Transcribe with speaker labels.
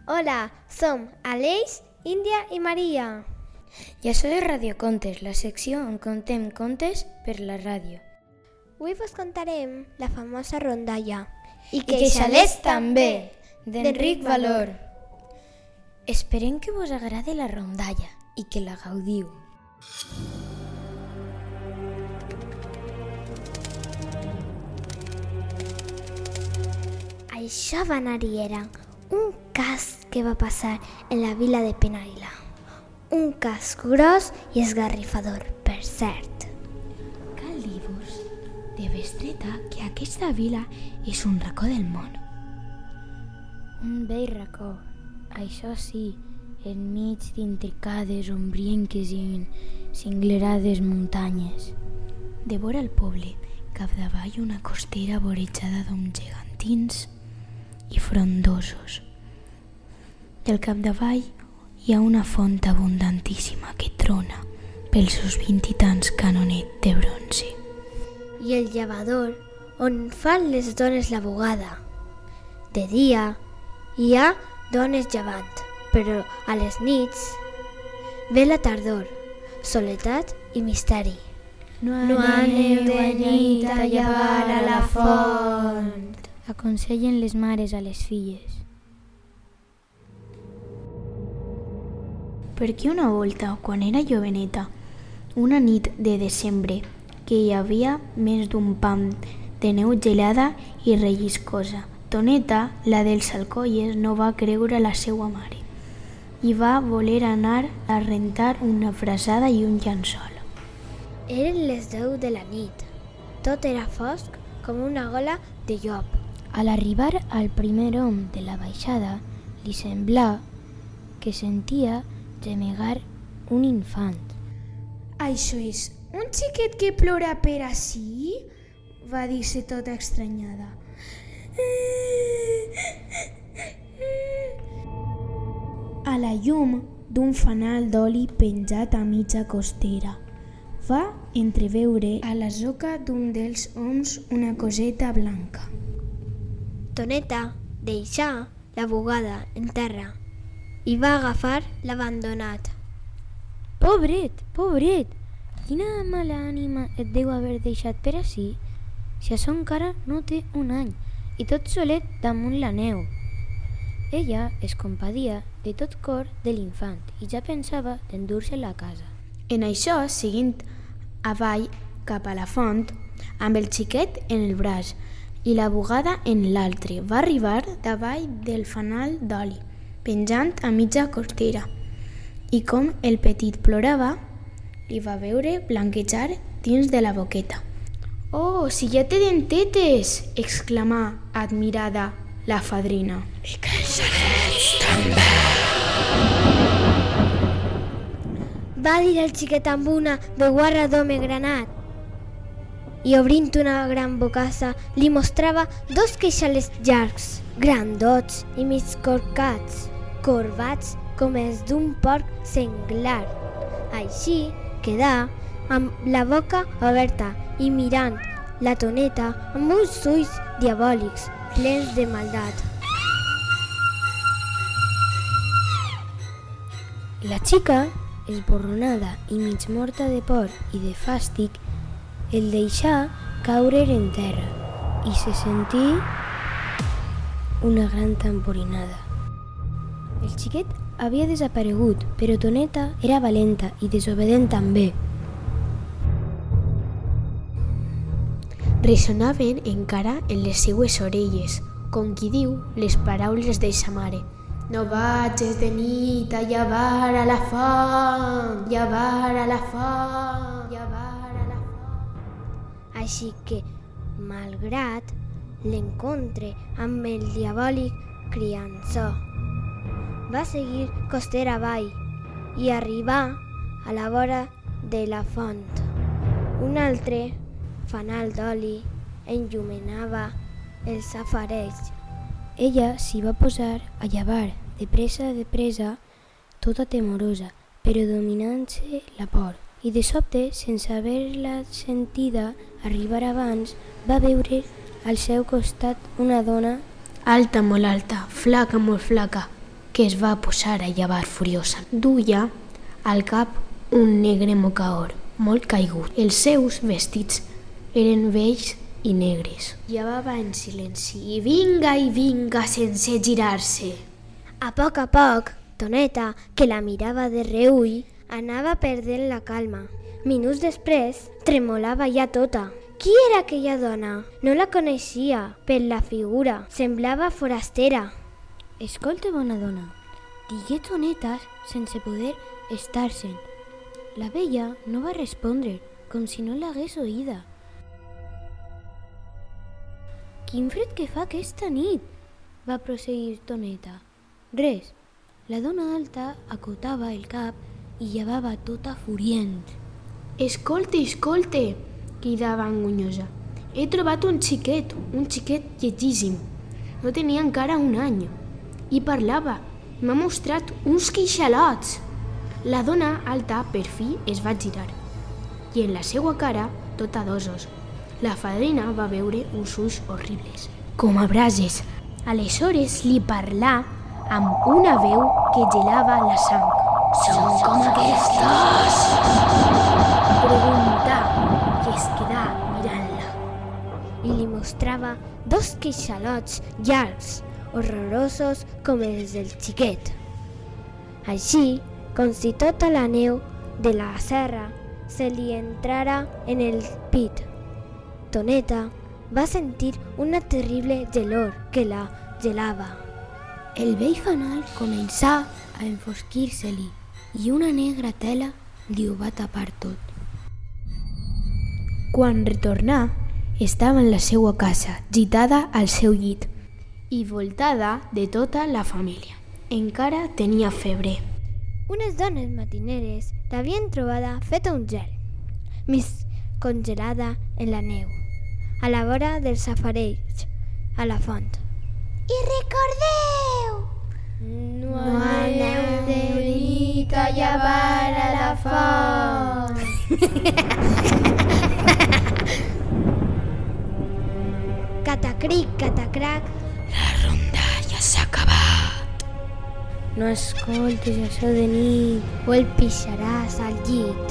Speaker 1: Hola, som Aleix, Índia i Maria.
Speaker 2: I això és Radiocontes, la secció on contem contes per la ràdio.
Speaker 1: Avui vos contarem la famosa rondalla.
Speaker 2: I queixalets també, d'Enric Valor. Esperem que vos agrade la rondalla i que la gaudiu.
Speaker 1: Això va anar-hi era un cas que va passar en la vila de Penàguila. Un cas gros i esgarrifador, per cert.
Speaker 3: Cal dir-vos de bestreta que aquesta vila és un racó del món.
Speaker 2: Un vell racó, això sí, enmig d'intricades, ombrienques i cinglerades muntanyes.
Speaker 3: De vora el poble, capdavall una costera vorejada d'oms gegantins i frondosos. I al capdavall hi ha una font abundantíssima que trona pels seus 20 i tants canonets de bronze.
Speaker 1: I el llevador, on fan les dones la bugada. De dia hi ha dones llevant, però a les nits ve la tardor, soledat i misteri.
Speaker 2: No
Speaker 1: aneu de nit a llevar a la font,
Speaker 2: aconsellen les mares a les filles.
Speaker 3: Perquè una volta, quan era joveneta, una nit de desembre, que hi havia més d'un pam de neu gelada i relliscosa, Toneta, la dels alcolles, no va creure la seua mare i va voler anar a rentar una frazada i un llençol.
Speaker 1: Eren les 10 de la nit. Tot era fosc com una gola de llop.
Speaker 2: A l'arribar al primer hom de la baixada, li semblà que sentia gemegar un infant.
Speaker 4: Això és un xiquet que plora per ací? Va dir-se tota estranyada. A la llum d'un fanal d'oli penjat a mitja costera, va entreveure a la soca d'un dels oms una coseta blanca.
Speaker 1: Toneta deixà la bugada en terra i va agafar l'abandonat.
Speaker 2: Pobret, pobret! Quina mala ànima et deu haver deixat per ací, si açò encara no té un any i tot solet damunt la neu. Ella es compadia de tot cor de l'infant i ja pensava d'endur-se'l a casa.
Speaker 3: En això, seguint avall cap a la font, amb el xiquet en el braç i la bugada en l'altre, va arribar davall del fanal d'oli, penjant a mitja costera. I com el petit plorava, li va veure blanquejar dins de la boqueta. «Oh, si ja té dentetes!» exclamà, admirada, la fadrina. «I queixalets també!»
Speaker 1: Va dir el xiquet amb una beguarra d'home granat. I obrint una gran bocassa li mostrava 2 queixalets llargs, grandots i mig corcats, corbats com els d'un porc senglar. Així quedà amb la boca oberta i mirant la Toneta amb uns ulls diabòlics, plens de maldat.
Speaker 2: La xica, esborronada i mig morta de por i de fàstic, el deixà caure en terra i se sentí una gran tamborinada. El xiquet havia desaparegut, però Toneta era valenta i desobedent també.
Speaker 3: Ressonaven encara en les seues orelles, com qui diu les paraules de sa mare. «No vages de nit a llevar a la font, llevar a la font, llevar a la font».
Speaker 1: Així que, malgrat l'encontre amb el diabòlic criançó, va seguir costera avall i arribà a la vora de la font. Un altre fanal d'oli enllumenava els safareigs.
Speaker 2: Ella s'hi va posar a llevar, de pressa, tota temorosa, però dominant-se la por. I de sobte, sense haver-la sentida arribar abans, va veure al seu costat una dona
Speaker 3: alta, molt alta, flaca, molt flaca, que es va posar a llevar furiosa. Duia al cap un negre mocaor, molt caigut. Els seus vestits eren vells i negres. Llevava en silenci i vinga sense girar-se.
Speaker 1: A poc, Toneta, que la mirava de reull, anava perdent la calma. Minuts després, tremolava ja tota. Qui era aquella dona? No la coneixia per la figura. Semblava forastera.
Speaker 2: Escolta, bona dona, digué Toneta sense poder estar-se'n. La vella no va respondre, com si no l'hagués oïda. Quin fred que fa aquesta nit, va prosseguir Toneta. Res, la dona alta acotava el cap i llevava tota furient.
Speaker 3: Escolte, cridava engonyosa. He trobat un xiquet lletgíssim. No tenia encara un any. I parlava. M'ha mostrat uns queixalots. La dona alta, per fi, es va girar. I en la seva cara, tota d'ossos. La fadrina va veure uns ulls horribles, com a brases. Aleshores li parlà amb una veu que gelava la sang. Són com aquestes! Preguntà, i es quedà mirant-la.
Speaker 1: I li mostrava 2 queixalots llargs, horrorosos com els del xiquet. Així, com si tota la neu de la serra se li entrara en el pit. Toneta va sentir una terrible gelor que la gelava.
Speaker 2: El vell fanal començà a enfosquir-se-li i una negra tela li ho va tapar tot.
Speaker 3: Quan retornà, estava en la seva casa, gitada al seu llit i voltada de tota la família. Encara tenia febre.
Speaker 1: Unes dones matineres l'havien trobada feta un gel, mig congelada en la neu, a la vora dels safareigs, a la font. I recordeu! No aneu de nit a llevar a la font. Catacric, catacrac.
Speaker 3: La ronda ja s'ha acabat.
Speaker 1: No escoltis això de nit o el pixaràs al llit.